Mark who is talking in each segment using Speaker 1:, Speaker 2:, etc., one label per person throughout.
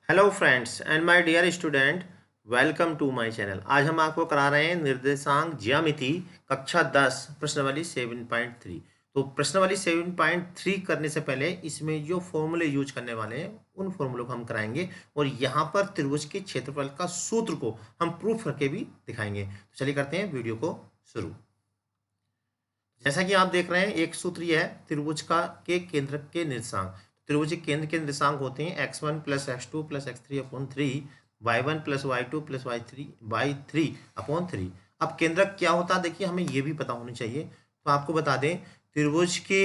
Speaker 1: Hello friends and my dear student, welcome to my channel. आज हम आपको करा रहे हैं निर्देशांक ज्यामिति कक्षा 10 प्रश्नावली 7.3। तो प्रश्नावली 7.3 करने से पहले इसमें जो फॉर्मूले यूज करने वाले हैं उन फॉर्मूलों को हम कराएंगे और यहाँ पर त्रिभुज के क्षेत्रफल का सूत्र को हम प्रूफ करके भी दिखाएंगे। तो चलिए करते हैं वीडियो को शुरू। जैसा कि आप देख रहे हैं एक सूत्र यह है त्रिभुज का के केंद्र के निर्देशांक। त्रिभुज के केंद्र के निर्देशांक होते हैं x1 plus x two plus x3 upon 3, y1 plus y2 plus y3 upon 3। अब केंद्रक क्या होता है देखिए हमें ये भी पता होनी चाहिए। तो आपको बता दें त्रिभुज के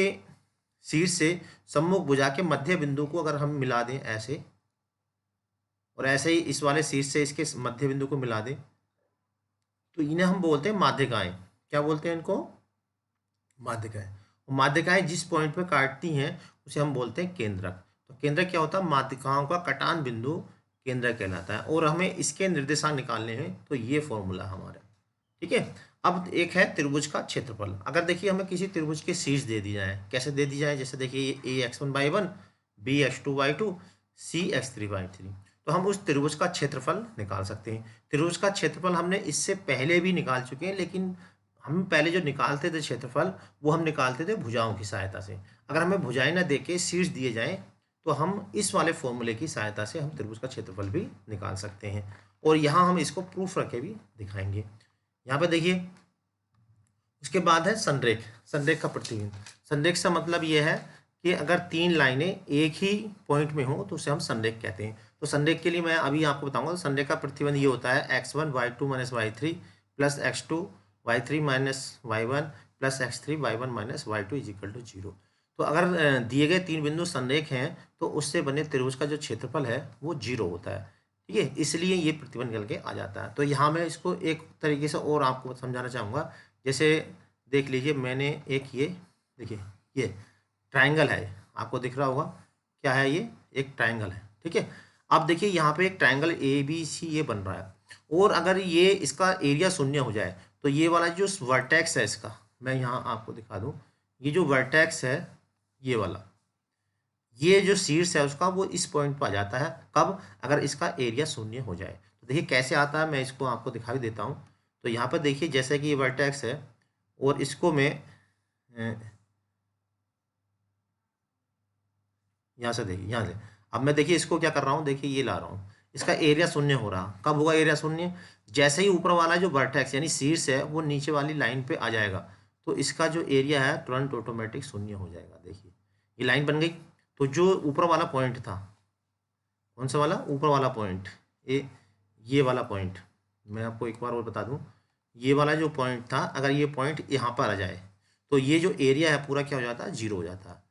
Speaker 1: शीर्ष से सम्मुख भुजा के मध्य बिंदु को अगर हम मिला दें ऐसे, और ऐसे ही इस वाले शीर्ष से इसके मध्य बिंदु को मिला दें तो इन्हें हम बोलते हैं माध्यिकाएं। क्या बोलते हैं इनको? माध्यिकाएं। और माध्यिकाएं जिस पॉइंट पे काटती हैं उसे हम बोलते हैं केंद्रक। तो केंद्रक क्या होता है? माध्यिकाओं का कटान बिंदु केंद्रक कहलाता है। और हमें इसके निर्देशांक निकालने हैं तो ये फॉर्मूला हमारा, ठीक है। अब एक है त्रिभुज का क्षेत्रफल। अगर देखिए हमें किसी त्रिभुज के शीर्ष दे दी जाए, कैसे दे दी जाए? जैसे देखिए ए x1/1, बी x2/2, सी x3/3। तो हम उस त्रिभुज का क्षेत्रफल निकाल सकते हैं। त्रिभुज का क्षेत्रफल हमने इससे पहले भी निकाल चुके हैं, लेकिन हम पहले जो निकालते थे क्षेत्रफल वो हम निकालते थे भुजाओं की सहायता से। अगर हमें भुजाएं ना देके शीर्ष दिए जाएं तो हम इस वाले फॉर्मूले की सहायता से हम त्रिभुज का क्षेत्रफल भी निकाल सकते हैं। और यहाँ हम इसको प्रूफ रखे भी दिखाएंगे। यहाँ पे देखिए उसके बाद है संरेख। संरेख का प्रतिबिंब। संरेख का मतलब ये है कि अगर तीन लाइनें एक ही पॉइंट में हो तो उसे हम संरेख कहते हैं। तो संरेख के लिए मैं अभी आपको बताऊंगा। तो संरेख का प्रतिबंध ये होता है x1 y2 minus y3 plus x2 y3 minus y1 plus x3 y1 minus y2 is equal to 0। तो अगर दिए गए तीन बिंदु संरेख हैं तो उससे बने त्रिभुज का जो क्षेत्रफल है वो 0 होता है, ठीक है। इसलिए ये प्रतिबंध निकल के आ जाता है। तो यहाँ मैं इसको एक तरीके से और आपको समझाना चाहूँगा। जैसे देख लीजिए मैंने एक ये देखिए ये ट्रायंगल है, आपको दिख रहा होगा। क्या है ये? एक ट्रायंगल है, ठीक है। अब देखिए यहाँ पे एक ट्रायंगल ए बी सी ये बन रहा है। और अगर ये इसका एरिया शून्य हो जाए तो ये वाला जो वर्टेक्स है इसका, मैं यहाँ आपको दिखा दूँ। ये जो वर्टेक्स है ये वाला, ये जो शीर्ष है उसका वो इस पॉइंट पर आ जाता है। कब? अगर इसका एरिया शून्य हो जाए। तो देखिए कैसे आता है, मैं इसको आपको दिखा भी देता हूँ। तो यहाँ पर देखिए जैसे कि ये वर्टेक्स है और इसको मैं यहाँ से देखिए, यहाँ से अब मैं देखिए इसको क्या कर रहा हूँ, देखिए ये ला रहा हूँ। इसका एरिया शून्य हो रहा। कब होगा एरिया शून्य? जैसे ही ऊपर वाला जो वर्टेक्स यानी शीर्ष है वो नीचे वाली लाइन पे आ जाएगा तो इसका जो एरिया है तुरंत ऑटोमेटिक शून्य हो जाएगा। देखिए ये लाइन बन गई। तो जो ऊपर वाला पॉइंट था, कौन सा वाला? ऊपर वाला पॉइंट, ये वाला पॉइंट, मैं आपको एक बार और बता दूं। ये वाला जो पॉइंट था अगर ये पॉइंट यहाँ पर आ जाए तो ये जो एरिया है पूरा क्या हो जाता है? 0 हो जाता है,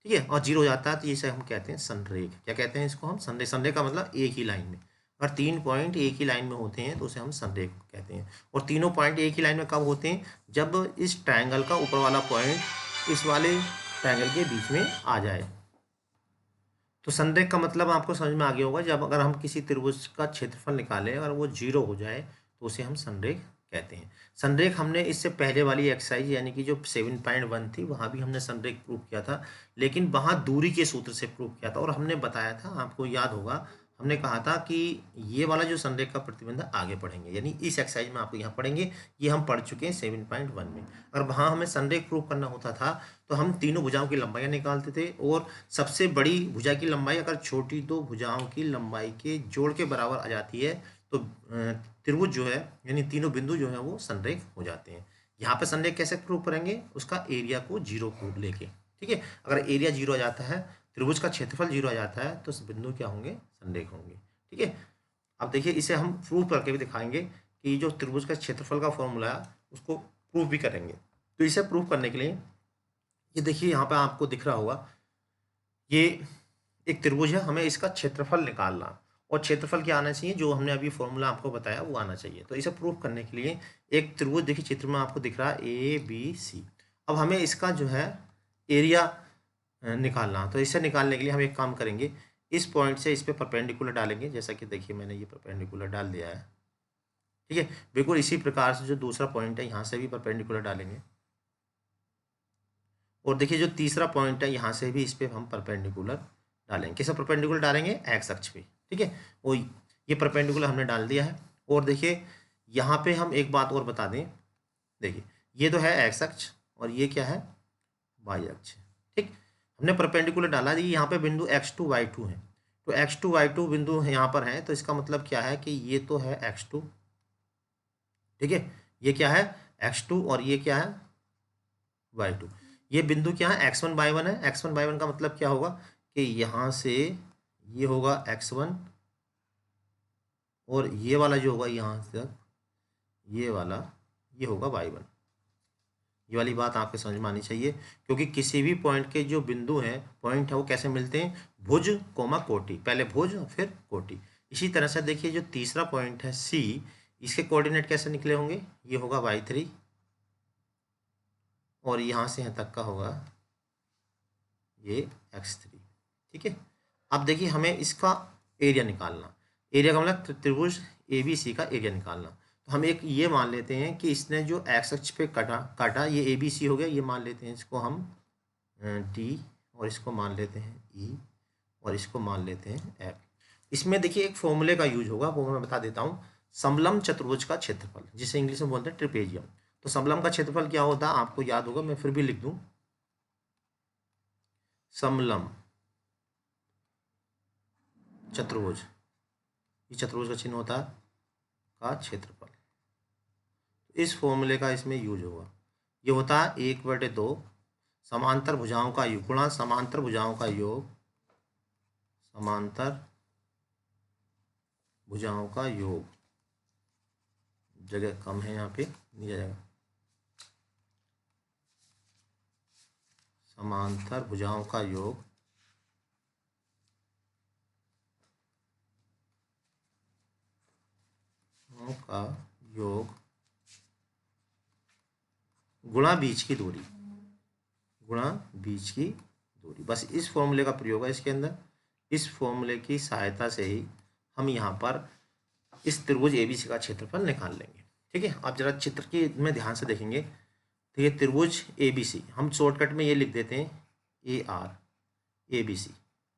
Speaker 1: ठीक है। और 0 हो जाता है तो इसे हम कहते हैं संरेख। क्या कहते हैं इसको हम? संरेख। संरेख का मतलब एक ही लाइन में। अगर तीन पॉइंट एक ही लाइन में होते हैं तो उसे हम संरेख कहते हैं। और तीनों पॉइंट एक ही लाइन में कब होते हैं? जब इस ट्रायंगल का ऊपर वाला पॉइंट इस वाले ट्रायंगल के बीच में आ जाए। तो संरेख का मतलब आपको समझ में आ गया होगा। जब अगर हम किसी त्रिभुज का क्षेत्रफल निकालें और वो 0 हो जाए तो उसे हम संरेख कहते हैं। संरेख हमने इससे पहले वाली एक्सरसाइज यानी कि जो 7.1 थी वहाँ भी हमने संरेख प्रूव किया था, लेकिन वहाँ दूरी के सूत्र से प्रूव किया था। और हमने बताया था, आपको याद होगा, हमने कहा था कि ये वाला जो संरेख का प्रतिबंध आगे पढ़ेंगे, यानी इस एक्सरसाइज में आपको यहाँ पढ़ेंगे। ये हम पढ़ चुके हैं 7.1 में। अगर वहाँ हमें संरेख प्रूव करना होता था तो हम तीनों भुजाओं की लंबाइयाँ निकालते थे और सबसे बड़ी भुजा की लंबाई अगर छोटी दो भुजाओं की लंबाई के जोड़ के बराबर आ जाती है तो त्रिभुज जो है यानी तीनों बिंदु जो है वो संरेख हो जाते हैं। यहाँ पे संरेख कैसे प्रूव करेंगे? उसका एरिया को 0 को लेके, ठीक है। अगर एरिया 0 आ जाता है, त्रिभुज का क्षेत्रफल 0 आ जाता है तो बिंदु क्या होंगे? संरेख होंगे, ठीक है। अब देखिए इसे हम प्रूव करके भी दिखाएंगे कि जो त्रिभुज का क्षेत्रफल का फॉर्मूला है उसको प्रूव भी करेंगे। तो इसे प्रूव करने के लिए ये देखिए यहाँ पे आपको दिख रहा होगा, ये एक त्रिभुज है, हमें इसका क्षेत्रफल निकालना। और क्षेत्रफल क्या आना चाहिए? जो हमने अभी फॉर्मूला आपको बताया वो आना चाहिए। तो इसे प्रूव करने के लिए एक त्रिभुज देखिए चित्र में आपको दिख रहा है ए बी सी। अब हमें इसका जो है एरिया निकालना। तो इसे निकालने के लिए हम एक काम करेंगे, इस पॉइंट से इस पे परपेंडिकुलर डालेंगे। जैसा कि देखिए मैंने ये परपेंडिकुलर डाल दिया है, ठीक है। बिल्कुल इसी प्रकार से जो दूसरा पॉइंट है यहाँ से भी परपेंडिकुलर डालेंगे। और देखिए जो तीसरा पॉइंट है यहाँ से भी इस पे हम परपेंडिकुलर डालेंगे। किस परपेंडिकुलर डालेंगे? एक्स अक्ष पे, ठीक है, वो ये परपेंडिकुलर हमने डाल दिया है। और देखिए यहाँ पे हम एक बात और बता दें, देखिए ये तो है एक्स अक्ष और ये क्या है, वाई अक्ष। ठीक, हमने परपेंडिकुलर डाला, यहाँ पे बिंदु x2 y2 है, तो x2 y2 बिंदु यहाँ पर है, तो इसका मतलब क्या है कि ये तो है x2, ठीक है, ये क्या है x2 और ये क्या है y2। ये बिंदु क्या है x1 y1 है। x1 y1 का मतलब क्या होगा कि यहाँ से ये होगा x1 और ये वाला जो होगा यहाँ से ये वाला ये होगा y1। ये वाली बात आपके समझ में आनी चाहिए, क्योंकि किसी भी पॉइंट के जो बिंदु हैं, पॉइंट है, वो कैसे मिलते हैं, भुज कोमा कोटि, पहले भुज फिर कोटि। इसी तरह से देखिए जो तीसरा पॉइंट है सी, इसके कोऑर्डिनेट कैसे निकले होंगे, ये होगा y3 और यहाँ से यहाँ तक का होगा ये x3। ठीक है, अब देखिए हमें इसका एरिया निकालना, एरिया का मतलब त्रिभुज ABC का एरिया निकालना। तो हम एक ये मान लेते हैं कि इसने जो एक्स अक्ष पे काटा ये ABC हो गया, ये मान लेते हैं इसको हम D और इसको मान लेते हैं E और इसको मान लेते हैं F। इसमें देखिए एक फॉर्मूले का यूज होगा, वो मैं बता देता हूँ, समलम चतुर्भुज का क्षेत्रफल, जिसे इंग्लिश में बोलते हैं ट्रिपेजियम। तो समलम का क्षेत्रफल क्या होता है आपको याद होगा, मैं फिर भी लिख दूं, समलम चतुर्भुज, ये चतुर्भुज का चिन्ह होता है का क्षेत्रफल। इस फॉर्मूले का इसमें यूज होगा, ये होता है 1/2 समांतर भुजाओं का योग गुणा समांतर भुजाओं का योग, समांतर भुजाओं का योग, जगह कम है यहाँ पे नहीं जाएगा, समांतर भुजाओं का योग गुणा बीच की दूरी, गुणा बीच की दूरी। बस इस फॉर्मूले का प्रयोग है इसके अंदर। इस फॉर्मूले की सहायता से ही हम यहाँ पर इस त्रिभुज ABC का क्षेत्रफल निकाल लेंगे। ठीक है, आप जरा चित्र की में ध्यान से देखेंगे तो ये त्रिभुज ABC, हम शॉर्टकट में ये लिख देते हैं AR ABC।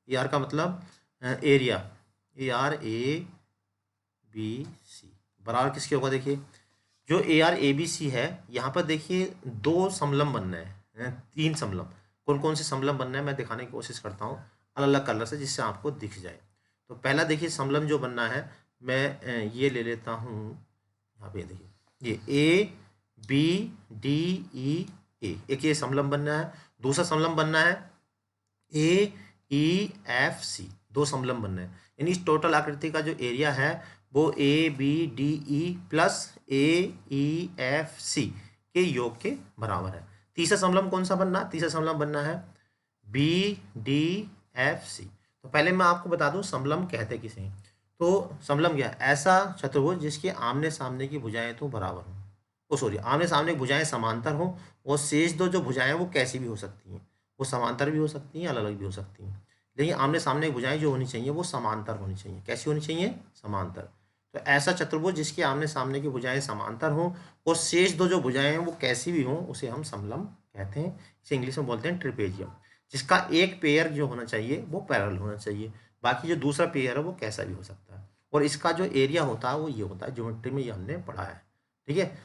Speaker 1: AR का मतलब एरिया, AR ABC बराबर किसके होगा, देखिए जो AR ABC है, यहाँ पर देखिए 2 समलंब बनना है, 3 समलंब। कौन कौन से समलंब बनना है मैं दिखाने की कोशिश करता हूँ अलग अलग कलर से, जिससे आपको दिख जाए। तो पहला देखिए समलंब जो बनना है, मैं ये ले लेता हूँ, यहाँ पे देखिए ये ABDEA, एक ये समलंब बनना है। दूसरा समलंब बनना है AEFC, 2 समलंब बनना है। यानी इस टोटल आकृति का जो एरिया है वो ABDE प्लस AEFC के योग के बराबर है। तीसरा समलंब कौन सा बनना, तीसरा समलंब बनना है BDFC। तो पहले मैं आपको बता दूं समलंब कहते किसे हैं। तो समलंब क्या है, ऐसा चतुर्भुज जिसके आमने सामने की भुजाएं तो बराबर हों, ओ सॉरी आमने सामने की भुजाएं समांतर हों, और शेष 2 जो भुजाएं वो कैसी भी हो सकती हैं, वो समांतर भी हो सकती हैं, अलग अलग भी हो सकती हैं, लेकिन आमने सामने की भुजाएं जो होनी चाहिए वो समांतर होनी चाहिए। कैसी होनी चाहिए, समांतर। तो ऐसा चतुर्भुज जिसके आमने सामने की भुजाएं समांतर हों और शेष 2 जो भुजाएं हैं वो कैसी भी हों, उसे हम समलंब कहते हैं। इसे इंग्लिश में बोलते हैं ट्रिपेजियम, जिसका एक पेयर जो होना चाहिए वो पैरेलल होना चाहिए, बाकी जो दूसरा पेयर है वो कैसा भी हो सकता है। और इसका जो एरिया होता है वो ये होता है, ज्योमेट्री में ये हमने पढ़ा है। ठीक है,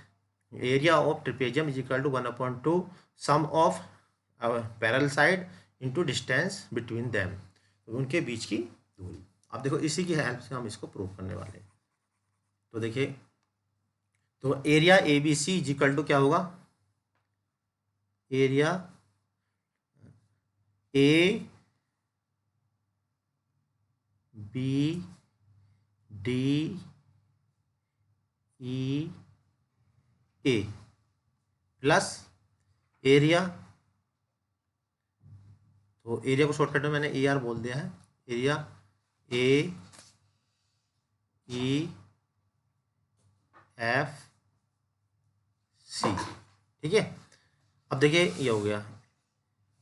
Speaker 1: area of trapezium is equal to 1/2 sum of parallel side into distance between them, उनके बीच की दूरी। अब देखो इसी की हेल्प से हम इसको प्रूव करने वाले हैं। तो देखिए, तो area ABC is equal to क्या होगा, एरिया ABDEA प्लस एरिया, तो एरिया को शॉर्टकट में मैंने AR बोल दिया है, एरिया AEFC। ठीक है, अब देखिए ये हो गया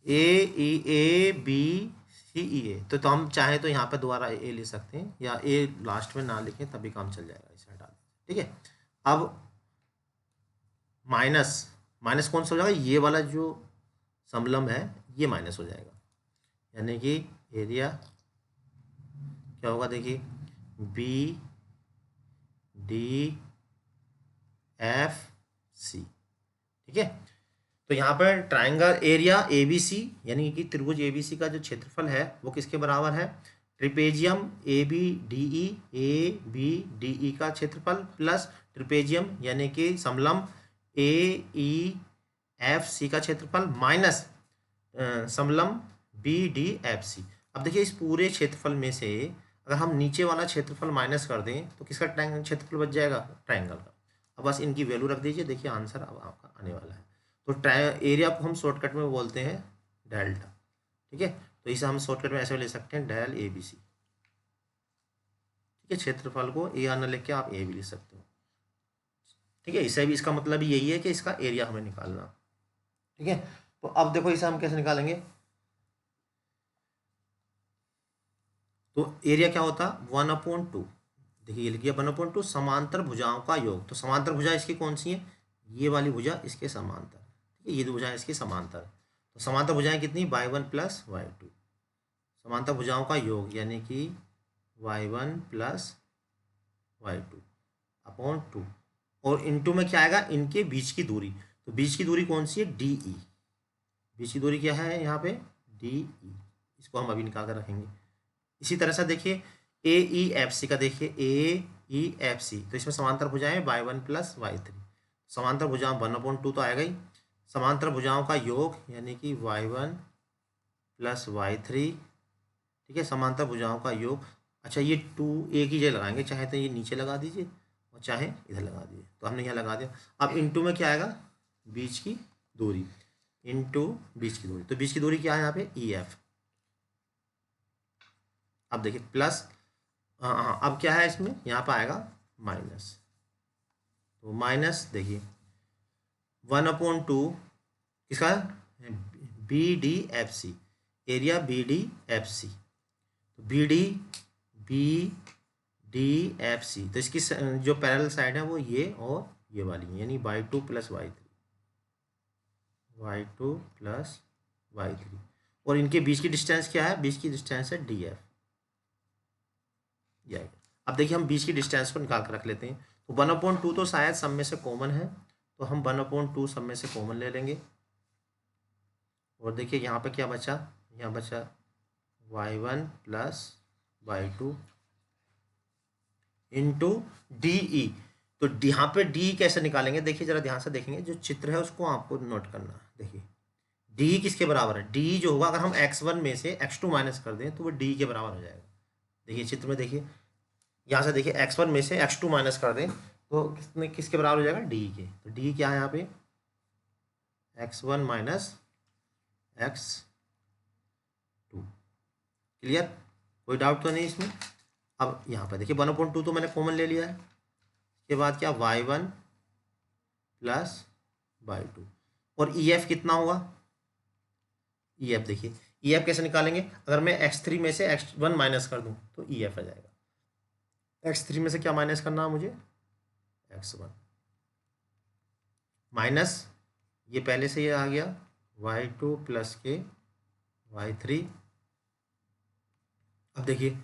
Speaker 1: ABCEA। तो हम चाहे तो यहाँ पे दोबारा A ले सकते हैं, या A लास्ट में ना लिखें तभी काम चल जाएगा, इसे हटा दें। ठीक है, अब माइनस, माइनस कौन सा हो जाएगा, ये वाला जो समलंब है ये माइनस हो जाएगा, यानी कि एरिया क्या होगा, देखिए बी डी एफ सी। ठीक है, तो यहाँ पर triangle area A B C यानी कि त्रिभुज ए बी सी का जो क्षेत्रफल है वो किसके बराबर है? Trapezium A B D E का क्षेत्रफल प्लस ट्रिपेजियम यानी कि समलम ए ई एफ सी का क्षेत्रफल माइनस समलम बी डी एफ सी। अब देखिए इस पूरे क्षेत्रफल में से अगर हम नीचे वाला क्षेत्रफल माइनस कर दें तो किसका ट्राइंगल क्षेत्रफल बच जाएगा? ट्राइंगल का। अब बस इनकी वैल्यू रख दीजिए, देखिए आंसर अब आपका आने वाला है। तो एरिया को हम शॉर्टकट में बोलते हैं डेल्टा। ठीक है, तो इसे हम शॉर्टकट में ऐसे ले सकते हैं डेल ए बी सी। ठीक है, क्षेत्रफल को ए आर न लिख के आप ए भी लिख सकते हो। ठीक है, इसे भी इसका मतलब यही है कि इसका एरिया हमें निकालना। ठीक है, तो अब देखो इसे हम कैसे निकालेंगे। तो एरिया क्या होता? 1/2। देखिए ये लिख दिया 1/2 समांतर भुजाओं का योग। तो समांतर भुजा इसकी कौन सी है? ये वाली भुजा इसके समांतर। ठीक है, ये दो भुजाएं इसकी समांतर। तो समांतर भुजाएं कितनी? y1 plus y2। समांतर भुजाओं का योग यानी कि y1 प्लस y2 अपॉन 2। और इनटू में क्या आएगा? इनके बीच की दूरी। तो बीच की दूरी कौन सी है? D E. बीच की दूरी क्या है यहाँ पे? D E. इसको हम अभी निकाल कर रखेंगे। इसी तरह से देखिए ए ई एफ सी का, देखिए ए ई एफ सी, तो इसमें समांतर भुजाएं y1 प्लस y3। समांतर भुजाओं 1/2 तो आएगा ही। समांतर भुजाओं का योग यानी कि y1 प्लस y3। ठीक है, समांतर भुजाओं का योग। अच्छा ये 2 एक ही जगह लगाएंगे, चाहे तो ये नीचे लगा दीजिए और चाहे इधर लगा दीजिए। तो हमने यहाँ लगा दिया। अब इनटू में क्या आएगा? बीच की दूरी इनटू बीच की दूरी। तो बीच की दूरी क्या है यहाँ पे? E F. अब देखिए प्लस, हाँ अब क्या है इसमें? यहाँ पर आएगा माइनस। तो माइनस देखिए 1/2 किसका? B D F C. Area B D F C. तो बी डी एफ सी, तो इसकी जो पैरेलल साइड है वो ये और ये वाली है, यानी y2 plus y3। y2 plus y3 और इनके बीच की डिस्टेंस क्या है? बीच की डिस्टेंस है डी एफ। ये अब देखिए हम बीच की डिस्टेंस को निकाल कर रख लेते हैं। तो 1/2 तो शायद सब में से कॉमन है, तो हम 1/2 सब में से कॉमन ले लेंगे। और देखिए यहाँ पे क्या बचा? यहाँ बचा y1 plus y2 into D E. तो यहाँ पे डी कैसे निकालेंगे? देखिए जरा ध्यान से देखेंगे, जो चित्र है उसको आपको नोट करना है। देखिए डी किसके बराबर है? डी जो होगा, अगर हम x1 में से x2 माइनस कर दें तो वो डी के बराबर हो जाएगा। देखिए चित्र में देखिए, यहाँ से देखिए x1 में से x2 माइनस कर दें तो किसके बराबर हो जाएगा? डी के। तो डी क्या है यहाँ पे? x1 minus x2। क्लियर? कोई डाउट तो नहीं इसमें? अब यहाँ पर देखिए 1/2 तो मैंने कॉमन ले लिया है। इसके बाद क्या? y1 प्लस y2 और ई एफ कितना हुआ? ई एफ देखिए, ई एफ कैसे निकालेंगे? अगर मैं x3 में से x1 माइनस कर दूं तो ई एफ आ जाएगा। x3 में से क्या माइनस करना है मुझे? x1 माइनस ये पहले से ये आ गया y2 प्लस के y3। अब देखिए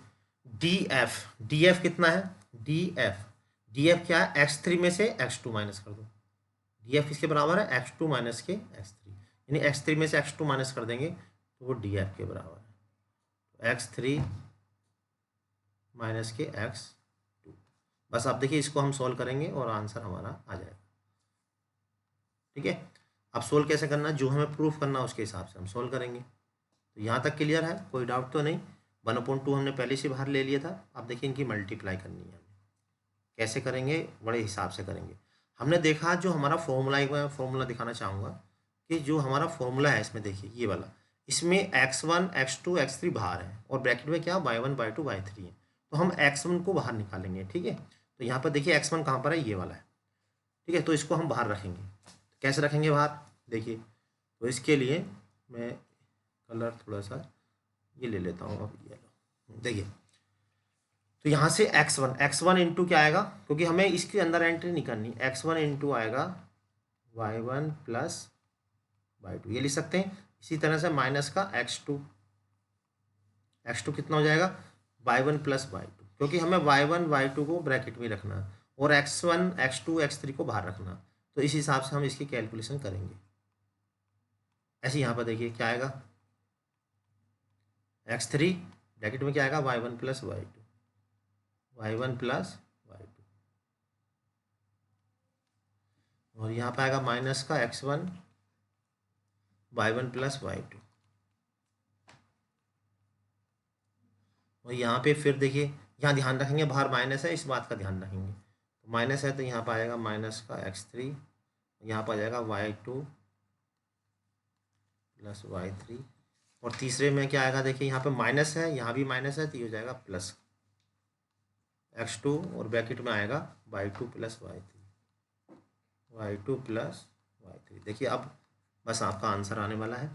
Speaker 1: डी एफ कितना है? डी एफ क्या है? x3 में से x2 माइनस कर दो। डी एफ किसके बराबर है? x2 माइनस के x3, यानी x3 में से x2 माइनस कर देंगे तो वो डी एफ के बराबर है। तो x3 माइनस के x2। बस अब देखिए इसको हम सॉल्व करेंगे और आंसर हमारा आ जाएगा। ठीक है, अब सोल्व कैसे करना? जो हमें प्रूफ करना है उसके हिसाब से हम सोल्व करेंगे। तो यहाँ तक क्लियर है? कोई डाउट तो नहीं? 1/2 हमने पहले से बाहर ले लिया था। अब देखिए इनकी मल्टीप्लाई करनी है हमें। कैसे करेंगे? बड़े हिसाब से करेंगे। हमने देखा जो हमारा फॉर्मूला, एक मैं फॉर्मूला दिखाना चाहूँगा कि जो हमारा फॉर्मूला है इसमें देखिए ये वाला, इसमें x1 x2 x3 बाहर है और ब्रैकेट में क्या? y1 y2 y3 है। तो हम x1 को बाहर निकालेंगे। ठीक है, तो यहाँ पर देखिए x1 कहाँ पर है? ये वाला है। ठीक है, तो इसको हम बाहर रखेंगे। कैसे रखेंगे बाहर? देखिए तो इसके लिए मैं कलर थोड़ा सा ये ले लेता हूँ। अब ये लो देखिए, तो यहाँ से x1 इंटू क्या आएगा? क्योंकि हमें इसके अंदर एंट्री नहीं करनी। x1 इंटू आएगा y1 प्लस y2, ये लिख सकते हैं। इसी तरह से माइनस का x2 कितना हो जाएगा? y1 plus y2। क्योंकि हमें y1 y2 को ब्रैकेट में रखना है और x1 x2 x3 को बाहर रखना। तो इस हिसाब से हम इसकी कैलकुलेशन करेंगे। ऐसे यहाँ पर देखिए क्या आएगा, x3 ब्रैकेट में क्या आएगा y1 plus y1 plus y2, और यहाँ पर आएगा माइनस का x1 y1 प्लस y2, और यहाँ पे फिर देखिए यहाँ ध्यान रखेंगे बाहर माइनस है, इस बात का ध्यान रखेंगे। तो माइनस है तो यहाँ पर आएगा माइनस का x3, यहाँ पर आ जाएगा y2 प्लस y3, और तीसरे में क्या आएगा देखिए यहाँ पे माइनस है, यहाँ भी माइनस है तो ये हो जाएगा प्लस x2, और ब्रैकेट में आएगा y2 प्लस y3। देखिए अब बस आपका आंसर आने वाला है।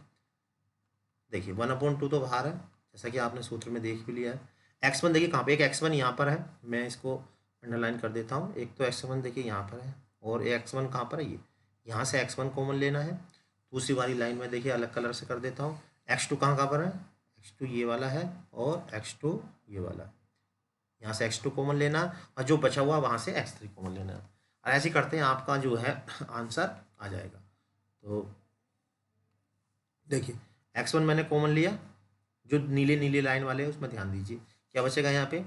Speaker 1: देखिए 1/2 तो बाहर है, जैसा कि आपने सूत्र में देख भी लिया है। x1 देखिए कहाँ पे, एक x1 यहाँ पर है, मैं इसको अंडरलाइन कर देता हूँ। एक तो x1 देखिए यहाँ पर है, और x1 कहाँ पर है, ये यहाँ से x1 कॉमन लेना है। दूसरी वाली लाइन में देखिए अलग कलर से कर देता हूँ। x2 कहाँ पर है, x2 ये वाला है, और x2 ये वाला है। यहाँ से x2 कॉमन लेना, और जो बचा हुआ वहाँ से x3 कॉमन लेना। और ऐसे करते हैं आपका जो है आंसर आ जाएगा। तो देखिए x1 मैंने कॉमन लिया, जो नीले नीले लाइन वाले हैं उसमें ध्यान दीजिए, क्या बचेगा यहाँ पे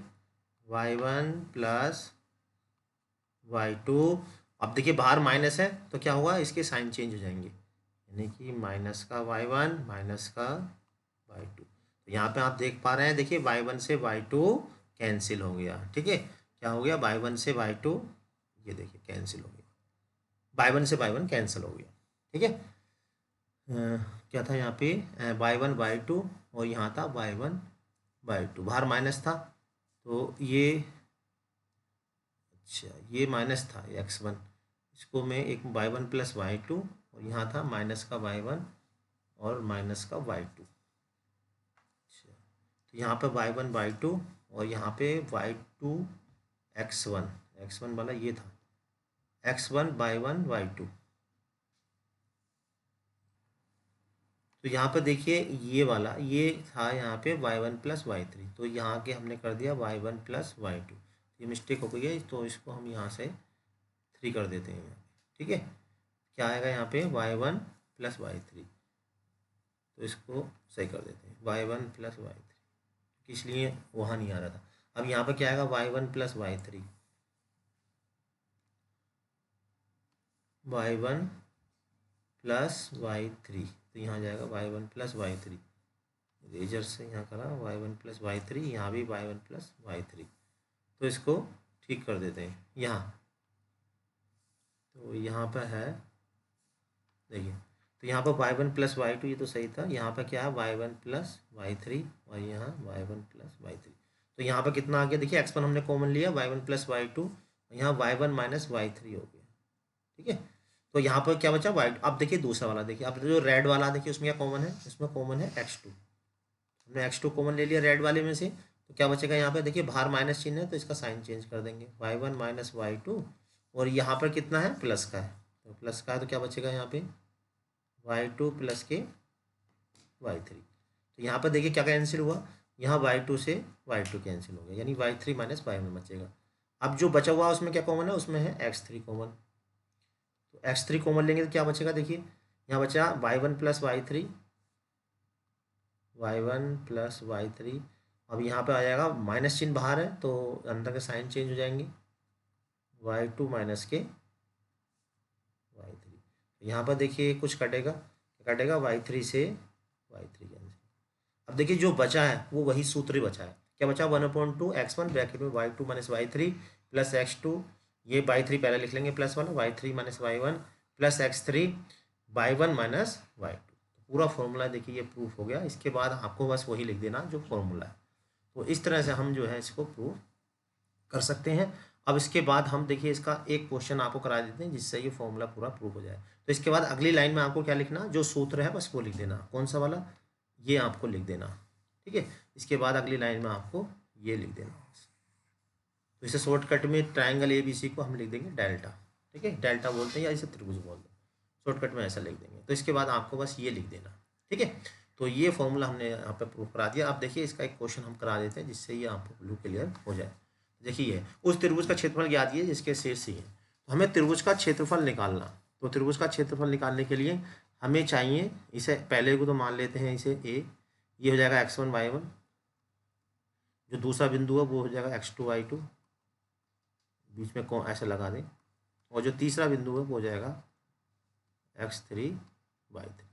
Speaker 1: y1 प्लस y2। अब देखिए बाहर माइनस है तो क्या हुआ, इसके साइन चेंज हो जाएंगे, यानी कि माइनस का y1 माइनस का y2। तो यहाँ पे आप देख पा रहे हैं, देखिए y1 से y2 कैंसिल हो गया। ठीक है, क्या हो गया, y1 से y2 ये देखिए कैंसिल हो गया, y1 से y1 कैंसिल हो गया। ठीक है, क्या था यहाँ पे y1 y2, और यहाँ था y1 y2, बाहर माइनस था तो ये, अच्छा ये माइनस था x1, इसको मैं एक y1 प्लस y2, और यहाँ था माइनस का y1 और माइनस का y2। अच्छा तो यहाँ पे y1 y2, और यहाँ पे y2 x1 वाला ये था x1 y1 y2। तो यहाँ पर देखिए ये वाला ये था यहाँ पे y1 प्लस y3, तो यहाँ के हमने कर दिया y1 प्लस y2। ये मिस्टेक हो गई है, तो इसको हम यहाँ से 3 कर देते हैं। ठीक है, क्या आएगा यहाँ पे y1 प्लस y3, तो इसको सही कर देते हैं y1 प्लस y3, इसलिए वहाँ नहीं आ रहा था। अब यहाँ पर क्या आएगा y1 plus y3, y1 plus y3, तो यहाँ जाएगा y1 प्लस y3, रेजर से यहाँ करा y1 प्लस y3, यहाँ भी y1 प्लस y3, तो इसको ठीक कर देते हैं यहाँ। तो यहाँ पर है देखिए, तो यहाँ पर y1 प्लस y2 ये तो सही था, यहाँ पर क्या है y1 प्लस y3, और यहाँ y1 प्लस y3। तो यहाँ पर कितना आ गया देखिए, x1 हमने कॉमन लिया y1 प्लस y2, यहाँ y1 माइनस y3 हो गया। ठीक है, तो यहाँ पर क्या बचा वाइट। अब देखिए दूसरा वाला देखिए, अब जो रेड वाला देखिए उसमें क्या कॉमन है, इसमें कॉमन है x2, हमने x2 कॉमन ले लिया रेड वाले में से। तो क्या बचेगा यहाँ पे देखिए, बाहर माइनस चिन्ह है तो इसका साइन चेंज कर देंगे, y1 माइनस y2, और यहाँ पर कितना है प्लस का है, तो प्लस का है तो क्या बचेगा यहाँ पे y2 प्लस के y3। तो यहाँ पर देखिए क्या कैंसिल हुआ, यहाँ y2 से y2 कैंसिल हो गया, यानी y3 माइनस y1 बचेगा। अब जो बचा हुआ उसमें क्या कॉमन है, उसमें है x3 कॉमन, तो x3 कॉमन लेंगे तो क्या बचेगा देखिए, यहाँ बचा y1 plus y3, y1 plus y3। अब यहाँ पे आ जाएगा माइनस चिन्ह बाहर है तो अंदर के साइन चेंज हो जाएंगे, y2 माइनस के y3। यहाँ पर देखिए कुछ कटेगा, y3 से y3 कैंसिल। अब देखिए जो बचा है वो वही सूत्र ही बचा है, क्या बचा 1/2 x1 ब्रैकेट में y2 minus y3 plus x2, ये y3 पहले लिख लेंगे प्लस वाला, y3 minus y1 plus x3 y1 minus y2। पूरा फॉर्मूला देखिए ये प्रूफ हो गया। इसके बाद आपको बस वही लिख देना जो फॉर्मूला है। तो इस तरह से हम जो है इसको प्रूफ कर सकते हैं। अब इसके बाद हम देखिए इसका एक क्वेश्चन आपको करा देते हैं जिससे ये फॉर्मूला पूरा प्रूफ हो जाए। तो इसके बाद अगली लाइन में आपको क्या लिखना, जो सूत्र है बस वो लिख देना, कौन सा वाला, ये आपको लिख देना। ठीक है, इसके बाद अगली लाइन में आपको ये लिख देना। तो इसे शॉर्टकट में ट्राइंगल ABC को हम लिख देंगे डेल्टा। ठीक है, डेल्टा बोलते हैं या इसे त्रिभुज बोलते हैं, शॉर्टकट में ऐसा लिख देंगे। तो इसके बाद आपको बस ये लिख देना। ठीक है, तो ये फॉर्मूला हमने यहाँ पे प्रूफ करा दिया। अब देखिए इसका एक क्वेश्चन हम करा देते हैं जिससे ये आपको ब्लू क्लियर हो जाए। देखिए उस त्रिभुज का क्षेत्रफल ज्ञात है जिसके शीर्ष ही है। तो हमें त्रिभुज का क्षेत्रफल निकालना, तो त्रिभुज का क्षेत्रफल निकालने के लिए हमें चाहिए, इसे पहले को तो मान लेते हैं इसे ए, ये हो जाएगा x1 y1, जो दूसरा बिंदु है वो हो जाएगा x2 y2, बीच में कौन ऐसे लगा दें, और जो तीसरा बिंदु है वो हो जाएगा x3 y3।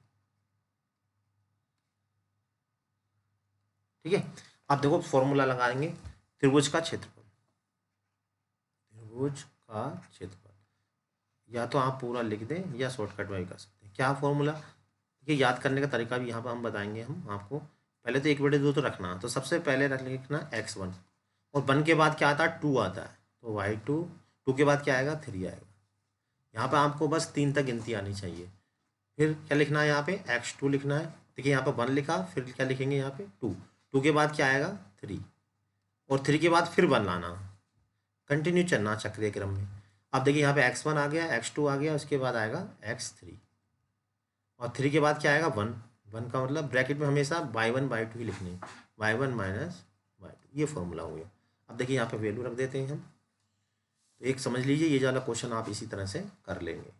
Speaker 1: ठीक है, अब देखो फॉर्मूला लगाएंगे त्रिभुज का क्षेत्रफल, त्रिभुज का क्षेत्रफल या तो आप पूरा लिख दें या शॉर्टकट में भी कर सकते हैं। क्या फॉर्मूला, ये याद करने का तरीका भी यहाँ पर हम बताएंगे हम आपको। पहले तो 1/2 तो रखना, तो सबसे पहले रख लिखना x1, और 1 के बाद क्या आता है 2 आता है, तो y2, 2 के बाद क्या आएगा 3 आएगा। यहाँ पर आपको बस 3 तक गिनती आनी चाहिए। फिर क्या लिखना है यहाँ पे x2 लिखना है, देखिए यहाँ पर 1 लिखा, फिर क्या लिखेंगे यहाँ पे 2, 2 के बाद क्या आएगा 3, और 3 के बाद फिर 1 लाना, कंटिन्यू चलना चक्रीय क्रम में। अब देखिए यहाँ पे x1 आ गया, x2 आ गया, उसके बाद आएगा x3, और 3 के बाद क्या आएगा 1, 1 का मतलब ब्रैकेट में हमेशा y1 y2 ही लिखने, y1 माइनस y2, ये फॉर्मूला हो गया। अब देखिए यहाँ पे वैल्यू रख देते हैं हम, तो एक समझ लीजिए ये वाला क्वेश्चन आप इसी तरह से कर लेंगे।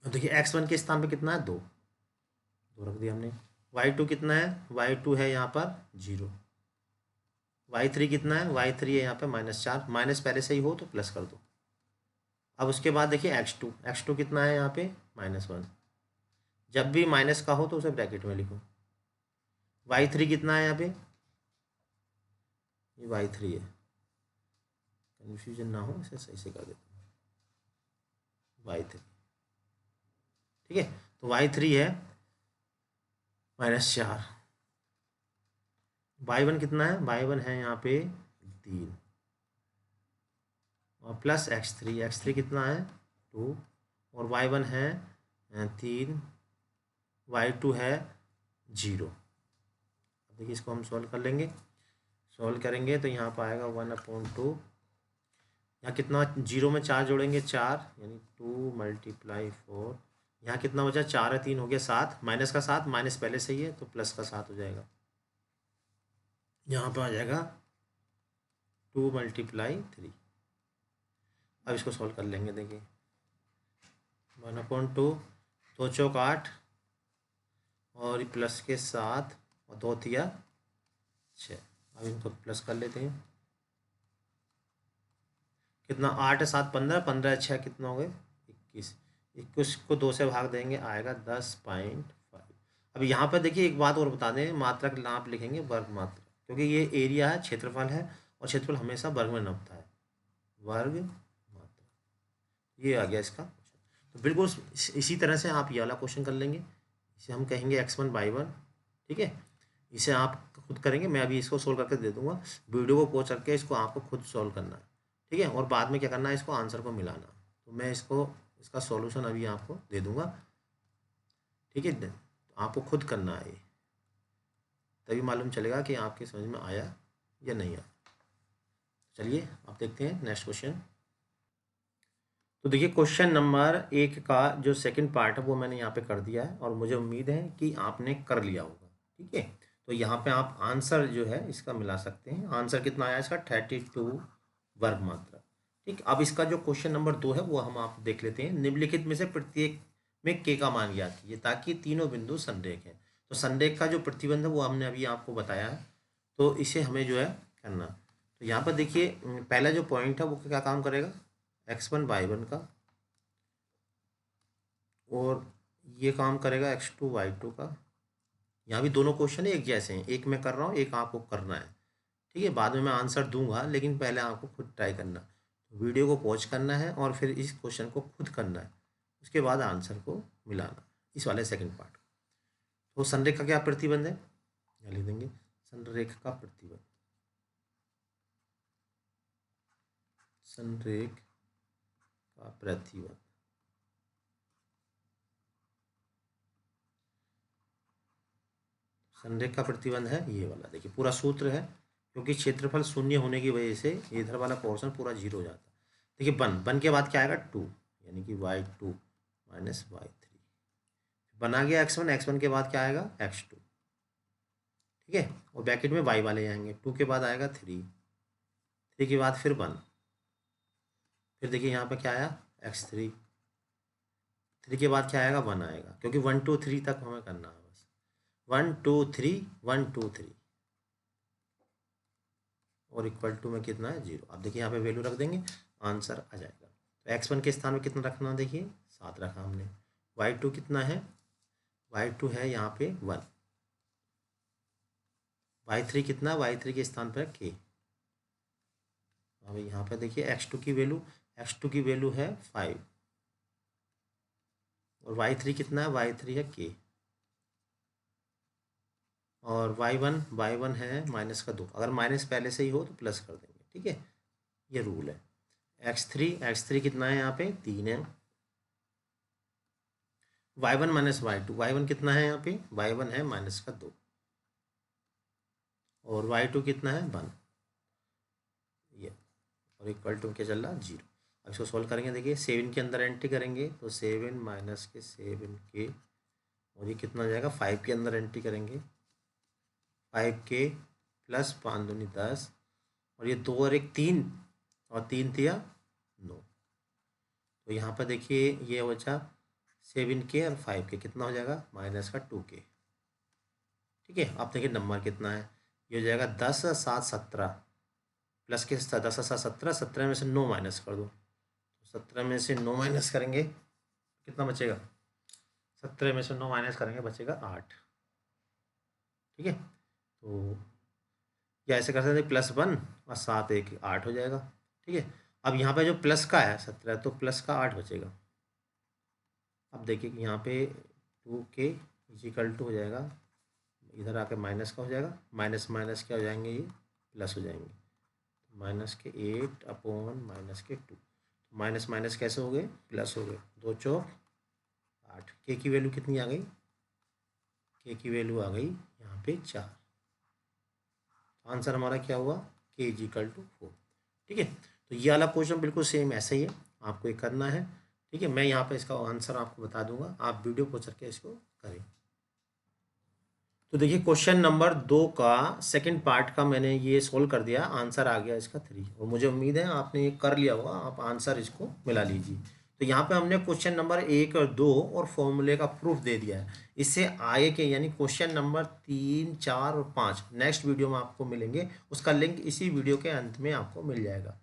Speaker 1: अब देखिए x1 के स्थान पे कितना है 2, 2 रख दिया हमने। y2 कितना है, y2 है यहाँ पर 0, y3 कितना है, y3 है यहाँ पे -4, माइनस पहले से ही हो तो प्लस कर दो। अब उसके बाद देखिए x2, x2 कितना है यहाँ पे -1, जब भी माइनस का हो तो उसे ब्रैकेट में लिखो। y3 कितना है यहाँ पे, ये y3 है, कन्फ्यूजन ना हो इसे सही से कर देते हैं, y3, ठीक है। तो y3 है -4, y1 कितना है, y1 है यहाँ पे 3, और प्लस x3, x3 कितना है 2, और y1 है 3, y2 है 0। अब देखिए इसको हम सॉल्व कर लेंगे, सॉल्व करेंगे तो यहाँ पर आएगा 1/2, यहाँ कितना 0 में 4 जोड़ेंगे 4, यानी 2 × 4, यहाँ कितना बचा 4 है 3 हो गया 7, माइनस का 7, माइनस पहले से ही है तो प्लस का 7 हो जाएगा, यहाँ पर आ जाएगा 2 × 3। अब इसको सॉल्व कर लेंगे, देखिए 1/2, 2 चौक 8, और प्लस के 7, और 2 तिया 6। अब इनको प्लस कर लेते हैं, कितना 8 है 7 15, 15 6 कितना हो गए 21, 21 को 2 से भाग देंगे आएगा 10.5। अब यहाँ पर देखिए एक बात और बता दें, मात्रक नाप लिखेंगे वर्ग मात्रा, क्योंकि ये एरिया है, क्षेत्रफल है, और क्षेत्रफल हमेशा वर्ग में नपता है, वर्ग मात्रा, ये आ गया इसका। तो बिल्कुल इसी तरह से आप ये वाला क्वेश्चन कर लेंगे, इसे हम कहेंगे x1 y1, ठीक है। इसे आप खुद करेंगे, मैं अभी इसको सोल्व करके दे दूंगा, वीडियो को पॉज करके इसको आपको खुद सोल्व करना है, ठीक है, और बाद में क्या करना है इसको आंसर को मिलाना। तो मैं इसको इसका सॉल्यूशन अभी आपको दे दूंगा, ठीक है, तो आपको खुद करना है, तभी मालूम चलेगा कि आपके समझ में आया या नहीं आया। चलिए आप देखते हैं नेक्स्ट क्वेश्चन। तो देखिए क्वेश्चन नंबर 1 का जो सेकंड पार्ट है वो मैंने यहाँ पे कर दिया है, और मुझे उम्मीद है कि आपने कर लिया होगा, ठीक है। तो यहाँ पे आप आंसर जो है इसका मिला सकते हैं। आंसर कितना आया इसका 32 वर्ग मात्रा, ठीक। अब इसका जो क्वेश्चन नंबर 2 है वो हम आप देख लेते हैं। निम्नलिखित में से प्रत्येक में के का मान ज्ञात कीजिए ताकि तीनों बिंदु संरेख हैं। तो संरेख का जो प्रतिबंध है वो हमने अभी आपको बताया है, तो इसे हमें जो है करना। तो यहाँ पर देखिए पहला जो पॉइंट है वो क्या काम करेगा, x1 y1 का, और ये काम करेगा x2 y2 का। यहाँ भी दोनों क्वेश्चन एक जैसे हैं, एक मैं कर रहा हूँ एक आपको करना है, ठीक है। बाद में मैं आंसर दूंगा लेकिन पहले आपको खुद ट्राई करना, वीडियो को पॉज करना है और फिर इस क्वेश्चन को खुद करना है, उसके बाद आंसर को मिलाना, इस वाले सेकंड पार्ट। तो संरेख का क्या प्रतिबंध है, यहाँ लिख देंगे संरेख का प्रतिबंध, संरेख का प्रतिबंध, संरेख का प्रतिबंध है ये वाला। देखिए पूरा सूत्र है, क्योंकि क्षेत्रफल शून्य होने की वजह से इधर वाला पोर्शन पूरा 0 हो जाता है। देखिए 1 के बाद क्या आएगा 2, यानी कि y2 माइनस y3, बना गया x1, x1 के बाद क्या आएगा x2, ठीक ठीक है, और ब्रैकेट में y वाले आएंगे, 2 के बाद आएगा 3, 3 के बाद फिर 1, फिर देखिए यहाँ पे क्या आया x3, 3 के बाद क्या आएगा 1 आएगा, क्योंकि 1 2 3 तक हमें करना है बस, 1 2 3 1 2 3 और इक्वल टू में कितना है 0। अब देखिए यहाँ पे वैल्यू रख देंगे, आंसर आ जाएगा। तो x1 के स्थान में कितना रखना, देखिए 7 रखा हमने। y2 कितना है, y2 है यहाँ पे 1, y3 कितना, y3 के स्थान पर k। अब यहाँ पे देखिए x2 की वैल्यू है 5 और y3 कितना है, y3 है k और y1 है -2। अगर माइनस पहले से ही हो तो प्लस कर देंगे, ठीक है, ये रूल है। x3 कितना है यहाँ पे 3 है। y1 - y2, y1 कितना है यहाँ पे, y1 है -2 और y2 कितना है 1, ये, और इक्वल टू क्या चल रहा 0। अब इसको सोल्व करेंगे, देखिए 7 के अंदर एंट्री करेंगे तो 7 माइनस के 7k और ये कितना हो जाएगा, 5 के अंदर एंट्री करेंगे 5k प्लस 5 दूनी 10 और ये 2 और 1 3 और 3 तिया 9। तो यहाँ पर देखिए ये हो जा 7k और 5k कितना हो जाएगा -2k, ठीक है। अब देखिए नंबर कितना है, ये हो जाएगा 10 और 7 17 प्लस के 10 और 7 17, 17 में से 9 माइनस कर दो, 17 में से 9 माइनस करेंगे कितना बचेगा, 17 में से 9 माइनस करेंगे बचेगा 8, ठीक है। तो या ऐसे कर सकते हैं +1 और 7 1 8 हो जाएगा, ठीक है। अब यहाँ पे जो प्लस का है 17 तो प्लस का 8 बचेगा। अब देखिए कि यहाँ पे 2k = हो जाएगा, इधर आके माइनस का हो जाएगा, माइनस माइनस क्या हो जाएंगे, ये प्लस हो जाएंगे, -8 अपॉन -2, माइनस माइनस कैसे हो गए, प्लस हो गए, 2 चौक 8। के की वैल्यू कितनी आ गई, के की वैल्यू आ गई यहाँ पे 4। आंसर हमारा क्या हुआ, k = 4, ठीक है। तो ये वाला क्वेश्चन बिल्कुल सेम ऐसा ही है, आपको ये करना है, ठीक है। मैं यहाँ पे इसका आंसर आपको बता दूंगा, आप वीडियो पॉज करके इसको करें। तो देखिए क्वेश्चन नंबर 2 का सेकंड पार्ट का मैंने ये सोल्व कर दिया, आंसर आ गया इसका 3 और मुझे उम्मीद है आपने ये कर लिया होगा, आप आंसर इसको मिला लीजिए। तो यहाँ पे हमने क्वेश्चन नंबर 1 और 2 और फॉर्मूले का प्रूफ दे दिया है। इससे आगे के यानी क्वेश्चन नंबर 3 4 और 5 नेक्स्ट वीडियो में आपको मिलेंगे, उसका लिंक इसी वीडियो के अंत में आपको मिल जाएगा।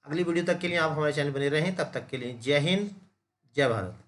Speaker 1: अगली वीडियो तक के लिए आप हमारे चैनल बने रहें, तब तक के लिए जय हिंद जय भारत।